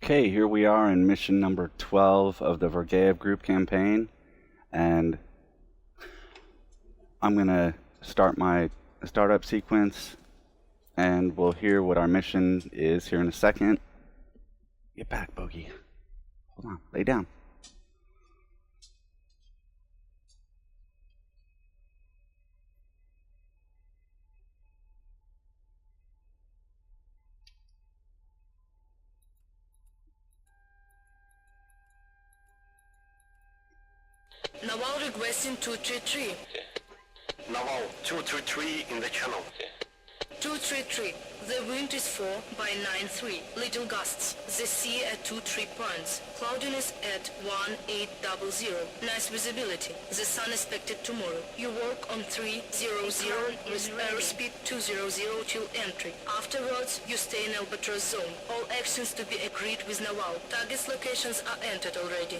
Okay, here we are in mission number 12 of the Vergeev Group campaign, and I'm going to start my startup sequence, and we'll hear what our mission is here in a second. Get back, Bogey. Hold on, lay down. Naval requesting 233. Naval 233 in the channel. 233. The wind is 4 by 93. Little gusts. The sea at 23 points. Cloudiness at 1800. Nice visibility. The sun expected tomorrow. You work on 300 with airspeed 200 till entry. Afterwards, you stay in Albatross zone. All actions to be agreed with Naval. Target's locations are entered already.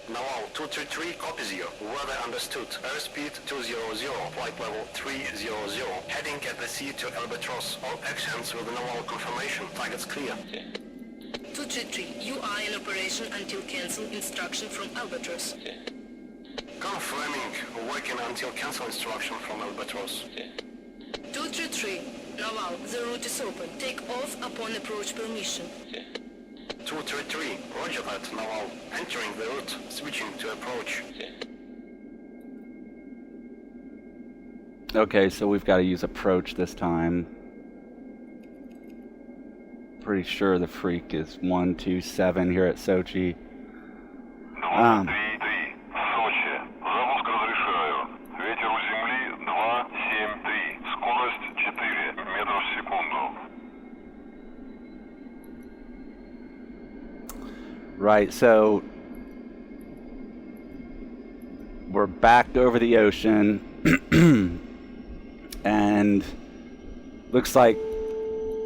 Naval 233 copies you. Weather understood. Airspeed 200, flight level 300. Heading at the sea to Albatross. All actions with Naval confirmation. Target's clear. 233. You are in operation until cancel instruction from Albatross. Confirming. Working until cancel instruction from Albatross. 233. Naval, the route is open. Take off upon approach permission. 233. Roger that, Naval. Entering the route. Switching to approach. Okay, so we've got to use approach this time. Pretty sure the freak is 127 here at Sochi. Right, so we're backed over the ocean, and looks like,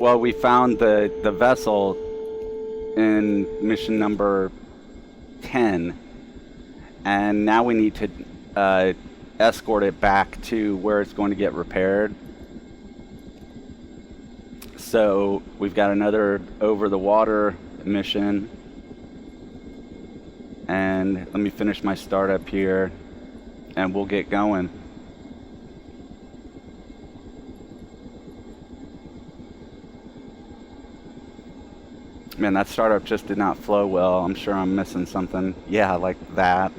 well, we found the vessel in mission number 10, and now we need to escort it back to where it's going to get repaired. So we've got another over the water mission. And let me finish my startup here, and we'll get going. Man, that startup just did not flow well. I'm sure I'm missing something. Yeah, like that.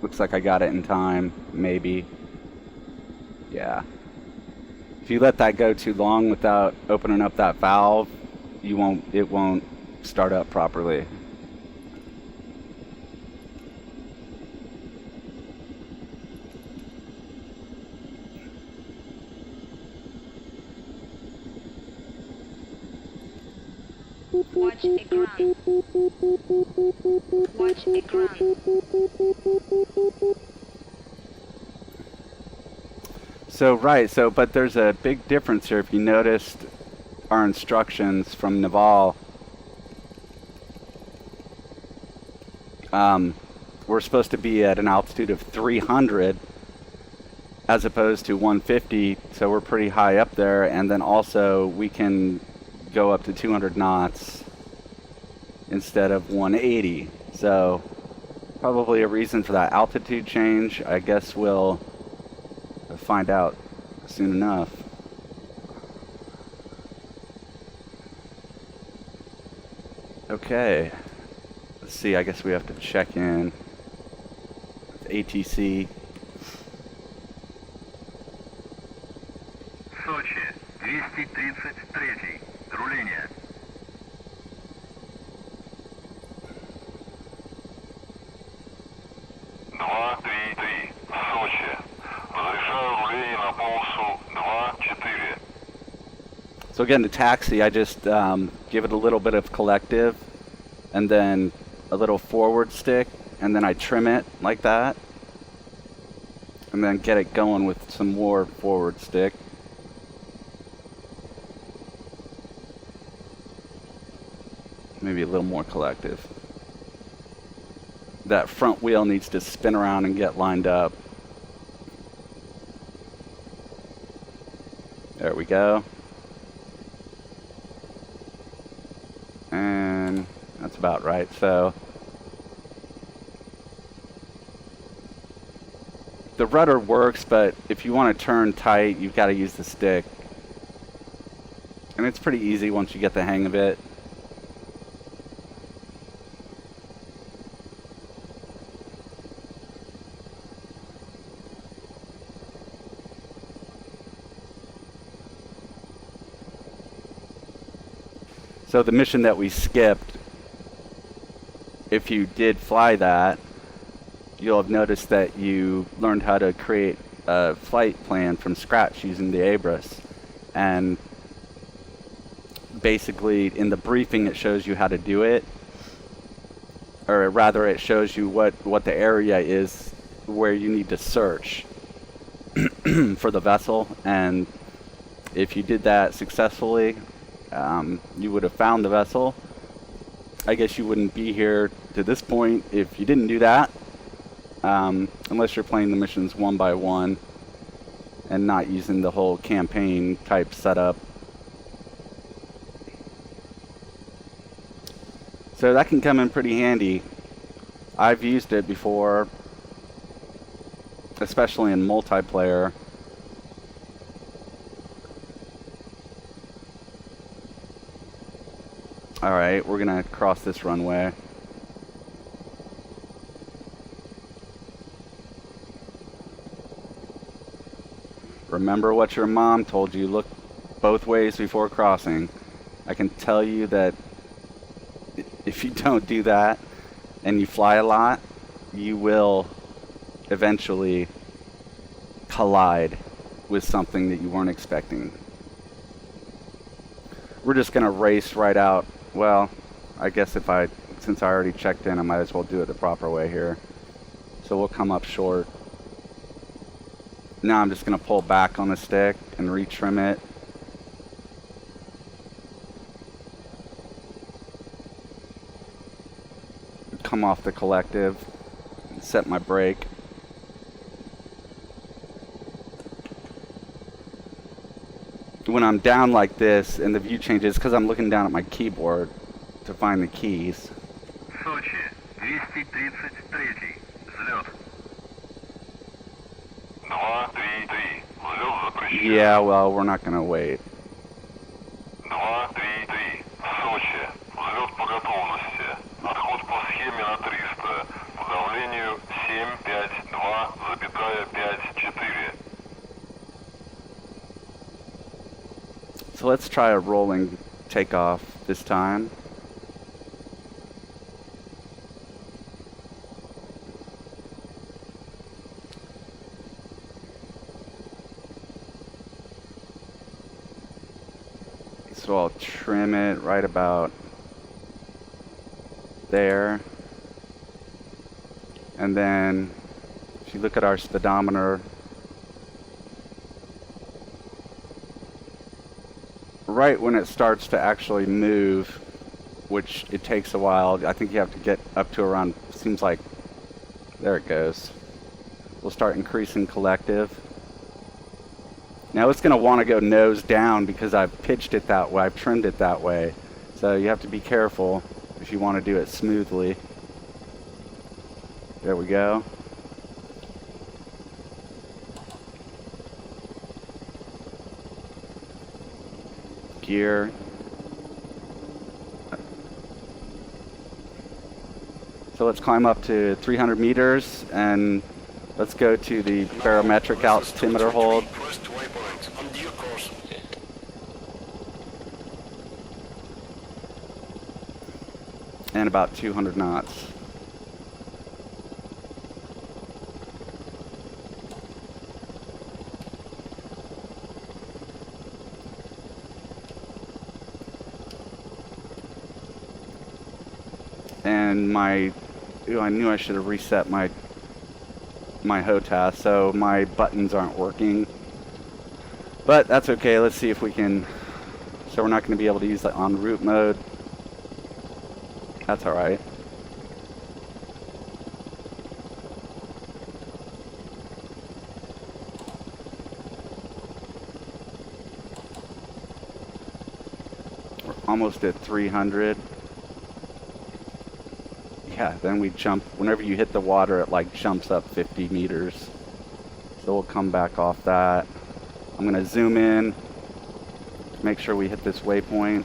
Looks like I got it in time, maybe. Yeah. If you let that go too long without opening up that valve, it won't start up properly. Watch ekran. Watch ekran. But there's a big difference here. If you noticed our instructions from Naval, we're supposed to be at an altitude of 300 as opposed to 150, so we're pretty high up there, and then also we can go up to 200 knots instead of 180, so probably a reason for that altitude change. I guess we'll find out soon enough. Okay, let's see, I guess we have to check in with ATC. Сочи, 233, руление. Сочи. Разрешаю руление на полосу 2-4. So again, the taxi, I just give it a little bit of collective, and then a little forward stick, and then I trim it like that, and then get it going with some more forward stick. Maybe a little more collective. That front wheel needs to spin around and get lined up. There we go. That's about right. So the rudder works, but if you want to turn tight, you've got to use the stick. And it's pretty easy once you get the hang of it. So the mission that we skipped, if you did fly that, you'll have noticed that you learned how to create a flight plan from scratch using the Abras. And basically in the briefing it shows you how to do it, or rather it shows you what the area is where you need to search for the vessel. And if you did that successfully, you would have found the vessel. I guess you wouldn't be here to this point if you didn't do that, unless you're playing the missions one by one and not using the whole campaign type setup. So that can come in pretty handy. I've used it before, especially in multiplayer. Alright, we're gonna cross this runway. Remember what your mom told you, look both ways before crossing. I can tell you that if you don't do that and you fly a lot, you will eventually collide with something that you weren't expecting. We're just gonna race right out. Well, I guess since I already checked in, I might as well do it the proper way here. So we'll come up short. Now I'm just gonna pull back on the stick and retrim it. Come off the collective, set my brake. When I'm down like this and the view changes, because I'm looking down at my keyboard to find the keys. Сочи, 233, взлет. 233, взлет запрещен. Yeah, well, we're not gonna wait. 233, Сочи, взлет по готовности. Отход по схеме на 300. По давлению 752,54. So let's try a rolling takeoff this time. So I'll trim it right about there. And then if you look at our speedometer, right when it starts to actually move, which it takes a while, I think you have to get up to around, seems like, there it goes. We'll start increasing collective. Now it's going to want to go nose down because I've pitched it that way, I've trimmed it that way. So you have to be careful if you want to do it smoothly. There we go. Gear. So let's climb up to 300 meters and let's go to the barometric altimeter hold. First waypoint on due course. And about 200 knots. And I knew I should have reset my HOTAS, so my buttons aren't working. But that's okay, let's see if we can. So we're not going to be able to use the en route mode. That's alright. We're almost at 300. yeah, then we jump. Whenever you hit the water, it like jumps up 50 meters. So we'll come back off that. I'm gonna zoom in, make sure we hit this waypoint.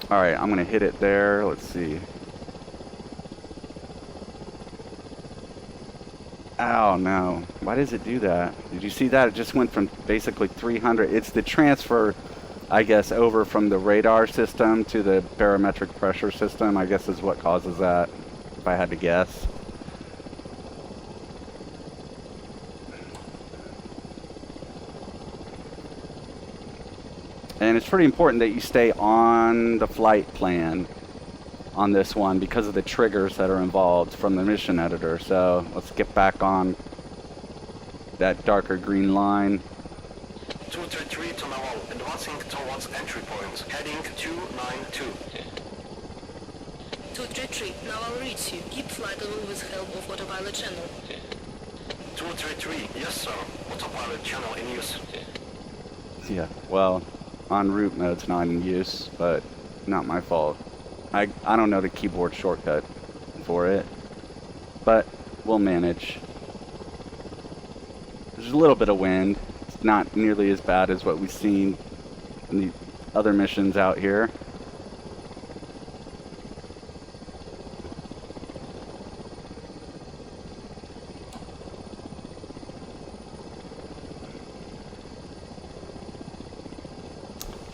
All right, I'm gonna hit it there. Let's see. Oh no, why does it do that? Did you see that? It just went from basically 300. It's the transfer, I guess, over from the radar system to the barometric pressure system, I guess is what causes that, if I had to guess. And it's pretty important that you stay on the flight plan on this one because of the triggers that are involved from the mission editor. So let's get back on that darker green line. 233 to Naval, advancing towards entry point, heading 292. 233, now I'll reach you. Keep flight level with help of autopilot channel. 233, yes sir. Autopilot channel in use. Yeah, well, en route mode's not in use, but not my fault. I don't know the keyboard shortcut for it, but we'll manage. There's a little bit of wind. It's not nearly as bad as what we've seen in the other missions out here.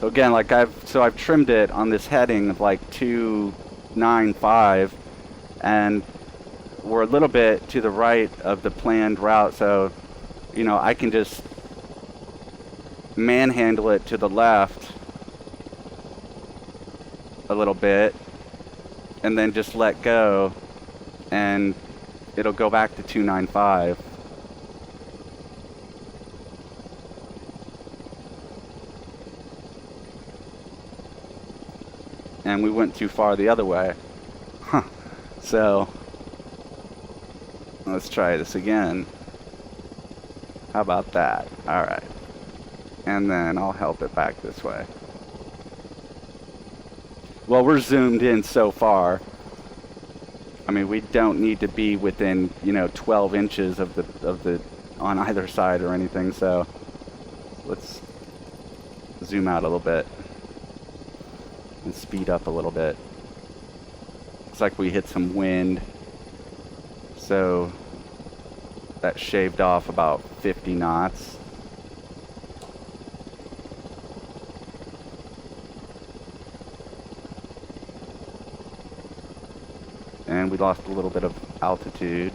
So again, like I've trimmed it on this heading of like 295, and we're a little bit to the right of the planned route, so you know I can just manhandle it to the left a little bit and then just let go and it'll go back to 295. And we went too far the other way. Huh. So let's try this again. How about that? All right. And then I'll help it back this way. Well, we're zoomed in so far. I mean, we don't need to be within, 12 inches of the on either side or anything. So let's zoom out a little bit and speed up a little bit. Looks like we hit some wind, so that shaved off about 50 knots. And we lost a little bit of altitude.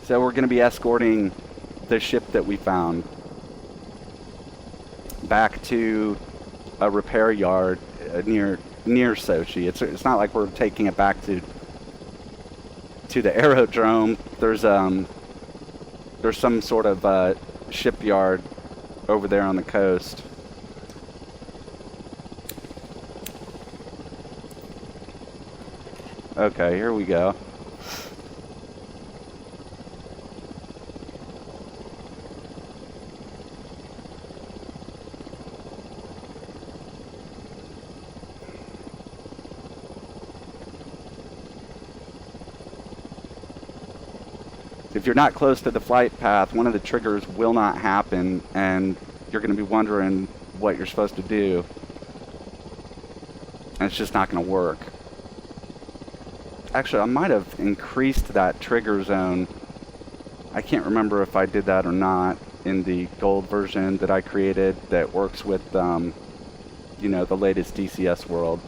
So we're going to be escorting the ship that we found back to a repair yard near Sochi. It's not like we're taking it back to the aerodrome. There's some sort of shipyard over there on the coast. Okay, here we go. If you're not close to the flight path, one of the triggers will not happen, and you're going to be wondering what you're supposed to do. And it's just not going to work. Actually, I might have increased that trigger zone. I can't remember if I did that or not in the gold version that I created that works with, the latest DCS world.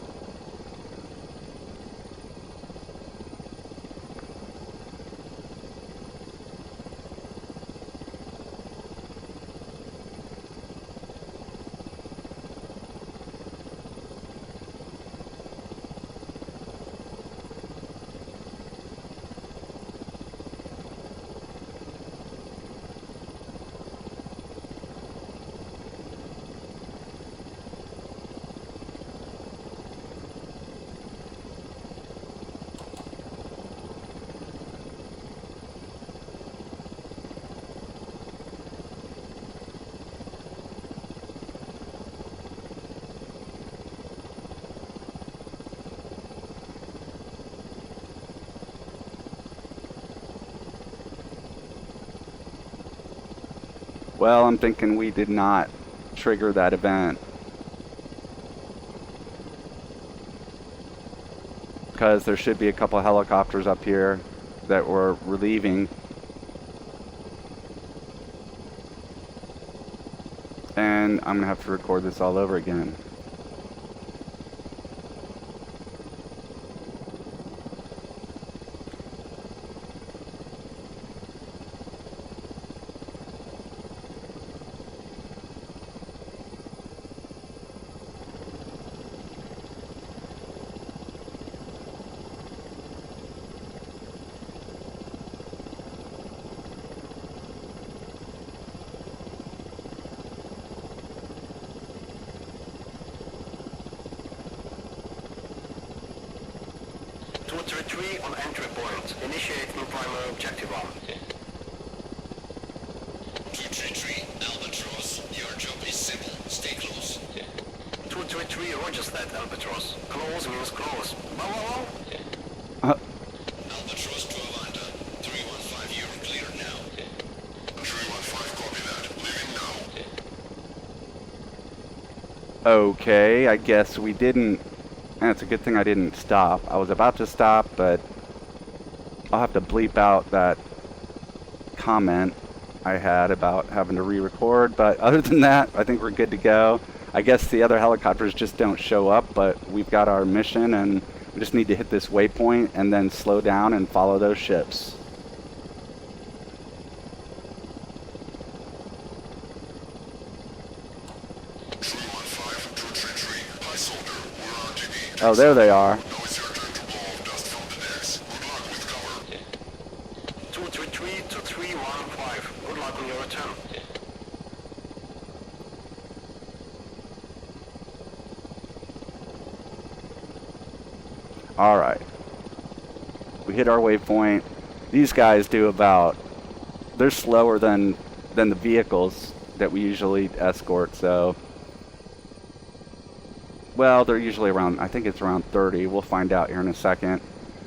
Well, I'm thinking we did not trigger that event. Because there should be a couple helicopters up here that were relieving. And I'm gonna have to record this all over again. On entry point. Initiate new primary objective on. 233, Albatross. Your job is simple. Stay close. 233, rogers that, Albatross. Close means close. Bow. Albatross to Avanta. 315, you're clear now. 315, copy that. Leaving now. Okay, I guess we didn't. And it's a good thing I didn't stop. I was about to stop, but I'll have to bleep out that comment I had about having to re-record. But other than that, I think we're good to go. I guess the other helicopters just don't show up, but we've got our mission, and we just need to hit this waypoint and then slow down and follow those ships. Oh, there they are. Now it's your turn to blow off dust from the decks. Good luck with cover. 233 to 315. Good luck on your return. Alright. We hit our waypoint. These guys do about... They're slower than the vehicles that we usually escort, so... Well, they're usually around, I think it's around 30. We'll find out here in a second.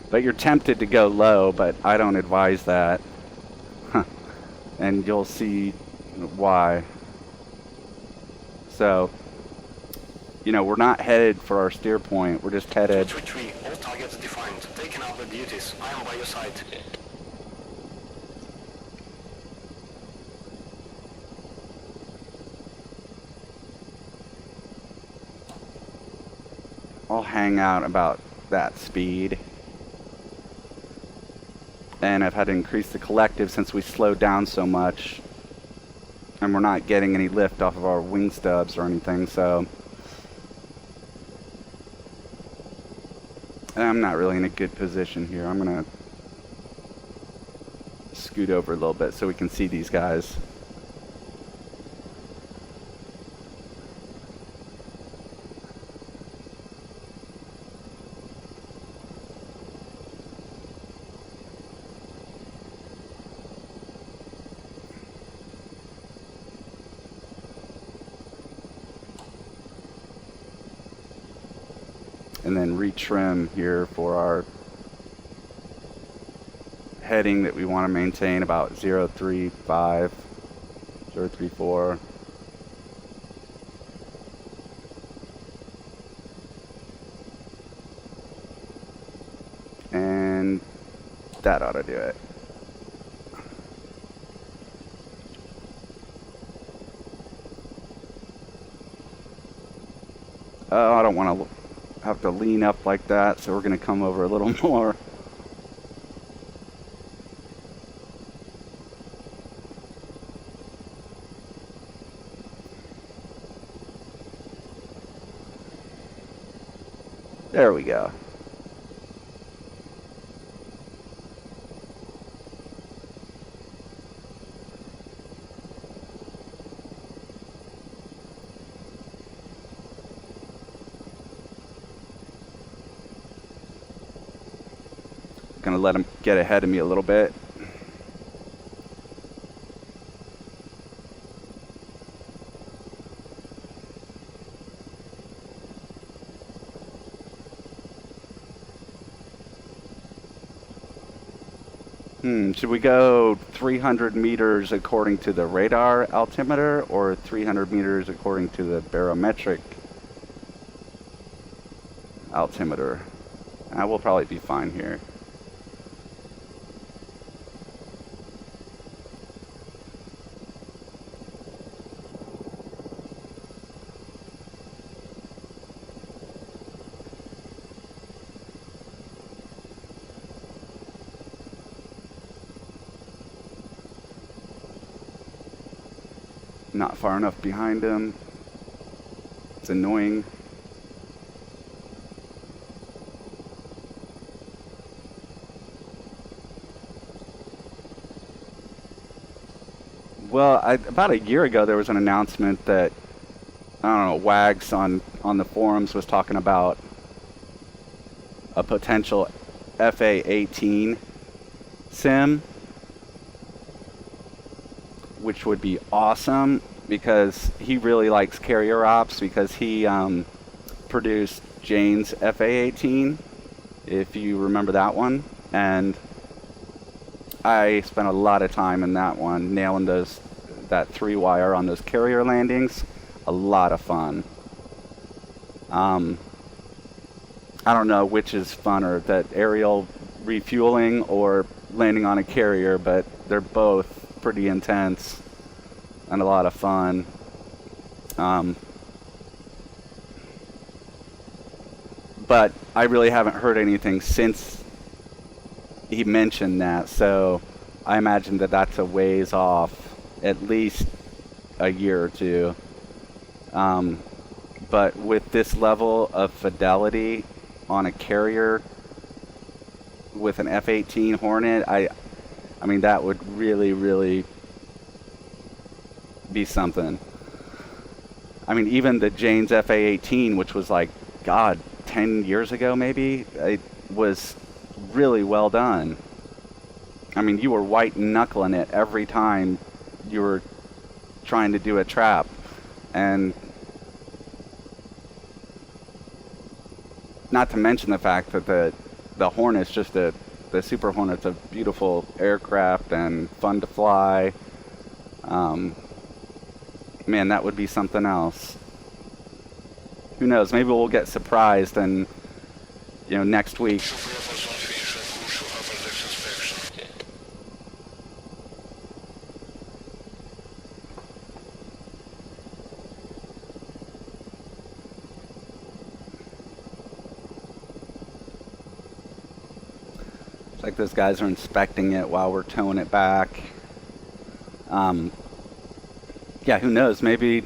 But you're tempted to go low, but I don't advise that. And you'll see why. So, you know, we're not headed for our steer point. We're just headed... 233, all targets defined. Taking out the duties. I am by your side. I'll hang out about that speed. And I've had to increase the collective since we slowed down so much. And we're not getting any lift off of our wing stubs or anything, so... And I'm not really in a good position here. I'm gonna scoot over a little bit so we can see these guys. And then retrim here for our heading that we want to maintain, about 035, 034. And that ought to do it. Oh, I don't want to have to lean up like that, so we're going to come over a little more. There we go. Gonna let him get ahead of me a little bit. Should we go 300 meters according to the radar altimeter or 300 meters according to the barometric altimeter? We'll probably be fine here. Not far enough behind him. It's annoying. Well, about a year ago, there was an announcement that, I don't know, Wags on the forums was talking about a potential FA-18 sim, which would be awesome because he really likes carrier ops because he produced Jane's FA-18, if you remember that one. And I spent a lot of time in that one, nailing that 3-wire on those carrier landings. A lot of fun. I don't know which is funner, that aerial refueling or landing on a carrier, but they're both pretty intense and a lot of fun. But I really haven't heard anything since he mentioned that, so I imagine that that's a ways off, at least a year or two. But with this level of fidelity on a carrier with an F-18 Hornet, I mean, that would really, really be something. I mean, even the Jane's FA-18, which was like, God, 10 years ago maybe, it was really well done. I mean, you were white knuckling it every time you were trying to do a trap. And not to mention the fact that the Hornet's just the Super Hornet's a beautiful aircraft and fun to fly. Man, that would be something else. Who knows? Maybe we'll get surprised and, you know, next week. It's like those guys are inspecting it while we're towing it back. Yeah, who knows? Maybe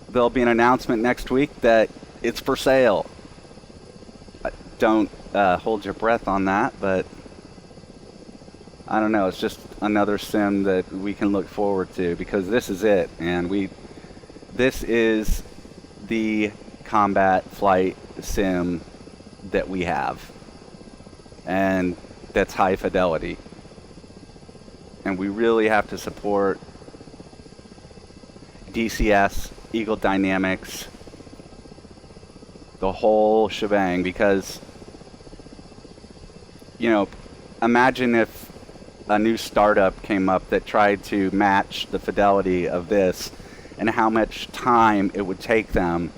there'll be an announcement next week that it's for sale. Don't hold your breath on that, but I don't know. It's just another sim that we can look forward to because this is it, and this is the combat flight sim that we have, and that's high fidelity, and we really have to support DCS, Eagle Dynamics, the whole shebang, because, you know, imagine if a new startup came up that tried to match the fidelity of this and how much time it would take them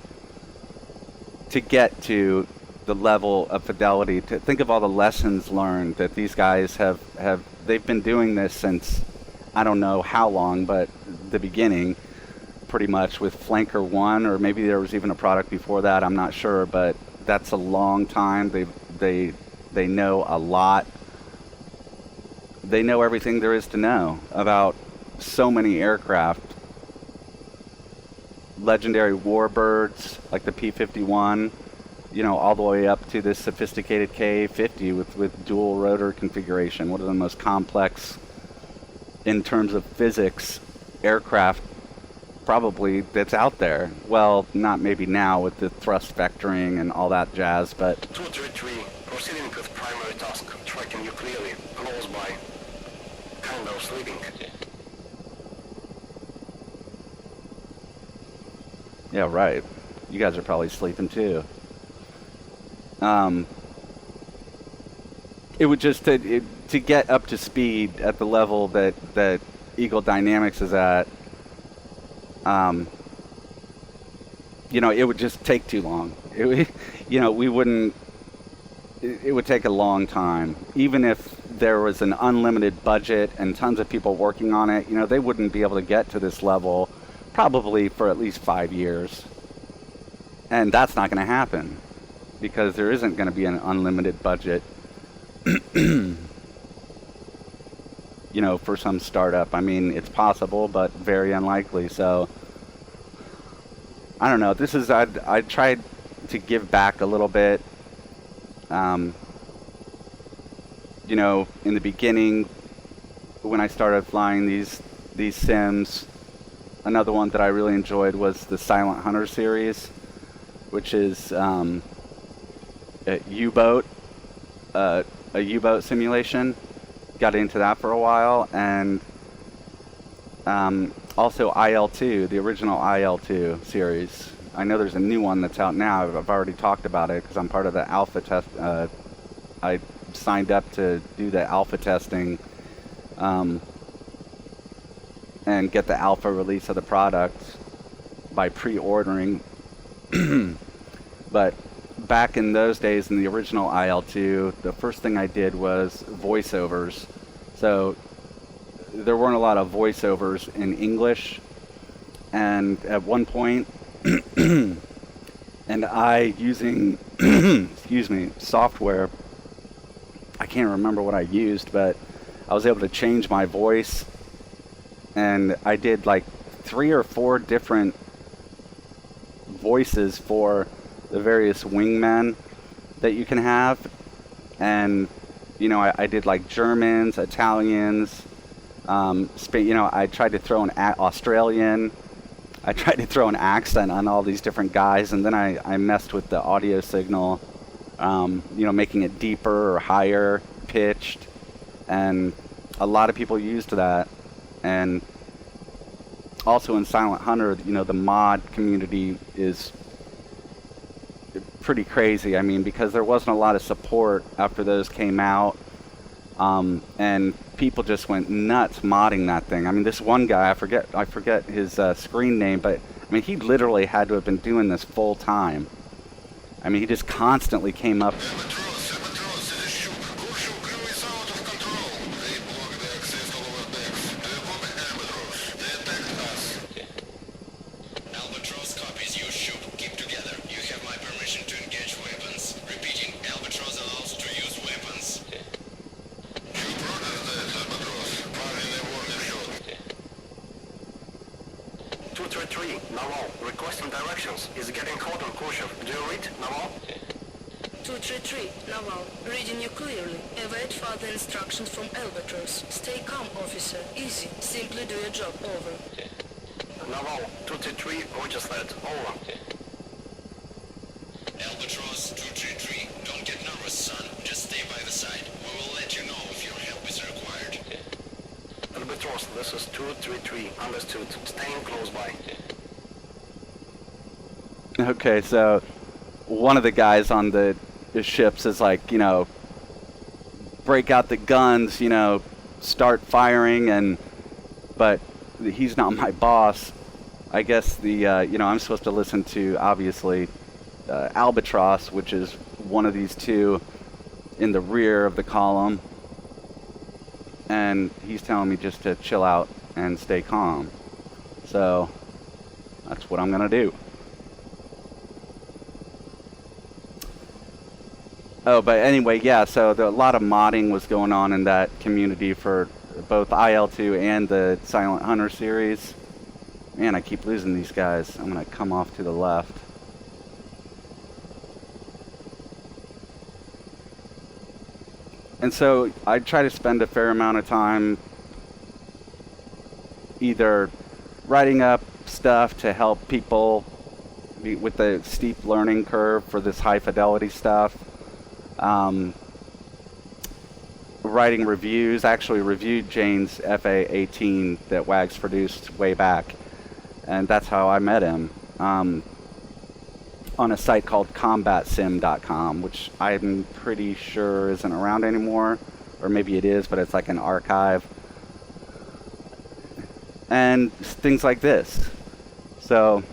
to get to the level of fidelity. To think of all the lessons learned that these guys have they've been doing this since I don't know how long, but the beginning, pretty much, with Flanker 1, or maybe there was even a product before that, I'm not sure, but that's a long time. They know a lot. They know everything there is to know about so many aircraft. Legendary warbirds like the P-51, you know, all the way up to this sophisticated Ka-50 with dual rotor configuration, one of the most complex in terms of physics aircraft probably that's out there. Well, not maybe now with the thrust vectoring and all that jazz, but 233, proceeding with primary task, tracking you clearly, close by, kind of sleeping. yeah, right. You guys are probably sleeping too. It would just to get up to speed at the level that Eagle Dynamics is at, it would just take too long. We wouldn't. It would take a long time. Even if there was an unlimited budget and tons of people working on it, they wouldn't be able to get to this level probably for at least 5 years. And that's not going to happen because there isn't going to be an unlimited budget, for some startup. I mean, it's possible, but very unlikely. So, I don't know. I tried to give back a little bit. In the beginning, when I started flying these sims, another one that I really enjoyed was the Silent Hunter series, which is a U-boat simulation. Got into that for a while, and also IL-2, the original IL-2 series. I know there's a new one that's out now. I've already talked about it because I'm part of the alpha test. I signed up to do the alpha testing and get the alpha release of the product by pre-ordering. But back in those days, in the original IL-2, the first thing I did was voiceovers. So there weren't a lot of voiceovers in English, and at one point, and I, using software, I can't remember what I used, but I was able to change my voice, and I did like 3 or 4 different voices for the various wingmen that you can have. And I did like Germans, Italians, Spain. I tried to throw an Australian. I tried to throw an accent on all these different guys, and then I messed with the audio signal, making it deeper or higher pitched, and a lot of people used that. And also in Silent Hunter, the mod community is pretty crazy. I mean, because there wasn't a lot of support after those came out, and people just went nuts modding that thing. I mean, this one guy, I forget his screen name, but I mean, he literally had to have been doing this full time. I mean, he just constantly came up. Requesting directions. Is getting caught on Khrushchev. Do you read, Naval? 233, Naval. Reading you clearly. Await further instructions from Albatross. Stay calm, officer. Easy. Simply do your job. Over. Naval, 233, roger that. Over. Albatross 233, don't get nervous, son. Just stay by the side. We will let you know if your help is required. Albatross, this is 233. Understood. Staying close by. Okay, so one of the guys on the ships is like, break out the guns, start firing, but he's not my boss. I guess I'm supposed to listen to, obviously, Albatross, which is one of these two in the rear of the column, and he's telling me just to chill out and stay calm. So that's what I'm gonna do. Oh, but anyway, yeah, so a lot of modding was going on in that community for both IL-2 and the Silent Hunter series. Man, I keep losing these guys. I'm going to come off to the left. And so I try to spend a fair amount of time either writing up stuff to help people with the steep learning curve for this high fidelity stuff. Writing reviews. I actually reviewed Jane's FA-18 that Wags produced way back, and that's how I met him, on a site called combatsim.com, which I'm pretty sure isn't around anymore, or maybe it is, but it's like an archive. And things like this. So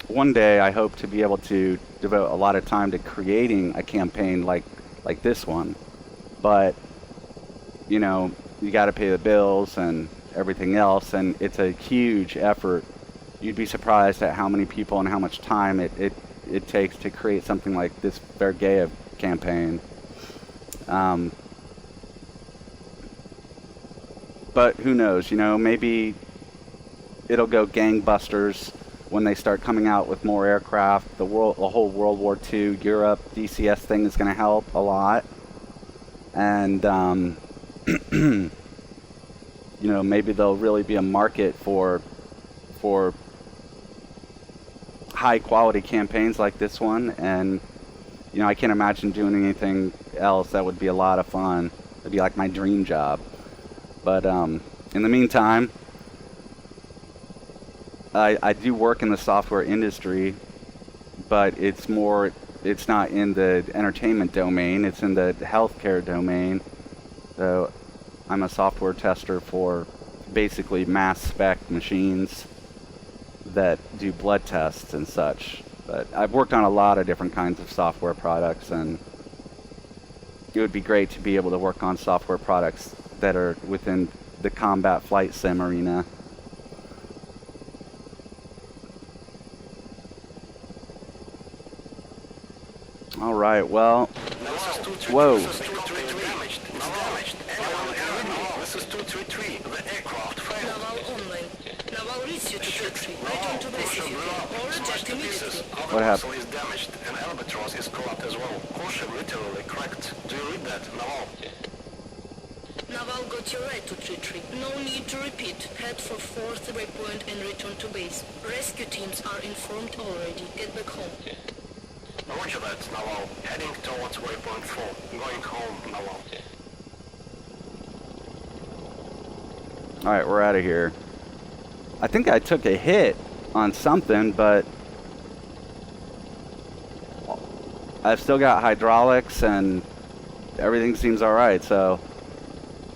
one day I hope to be able to devote a lot of time to creating a campaign like this one. But, you know, you got to pay the bills and everything else, and it's a huge effort. You'd be surprised at how many people and how much time it takes to create something like this Vergeev campaign. But who knows, you know, maybe it'll go gangbusters when they start coming out with more aircraft. The whole World War II Europe DCS thing is going to help a lot. And, you know, maybe there'll really be a market for high quality campaigns like this one. And, you know, I can't imagine doing anything else that would be a lot of fun. It'd be like my dream job. But in the meantime, I do work in the software industry, but it's not in the entertainment domain, it's in the healthcare domain. So I'm a software tester for basically mass spec machines that do blood tests and such. But I've worked on a lot of different kinds of software products, and it would be great to be able to work on software products that are within the combat flight sim arena. All right, well, whoa. This is 233. The aircraft failed. Naval online. Naval reads you to 233. Return to base if you can, or reject immediately. Our What happened? vessel is damaged and Albatross is corrupt as well. Caution literally cracked. Do you read that, Naval? Naval got your right to 233. No need to repeat. Head for 4th waypoint and return to base. Rescue teams are informed already. Get back home. Roger that, Naval. Heading towards waypoint 4. Going home, Naval. All right, we're out of here. I think I took a hit on something, but I've still got hydraulics and everything seems all right. So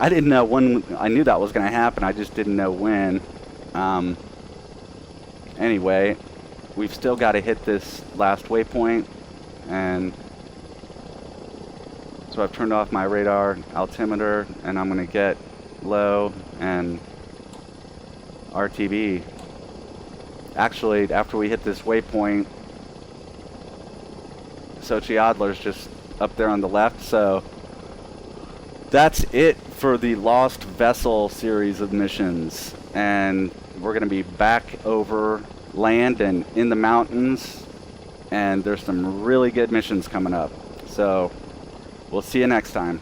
I didn't know when. I knew that was going to happen. I just didn't know when. Anyway, we've still got to hit this last waypoint, and so I've turned off my radar altimeter, and I'm going to get low and RTB. Actually, after we hit this waypoint, Sochi Adler's just up there on the left, so that's it for the Lost Vessel series of missions, and we're going to be back over land and in the mountains, and there's some really good missions coming up, so we'll see you next time.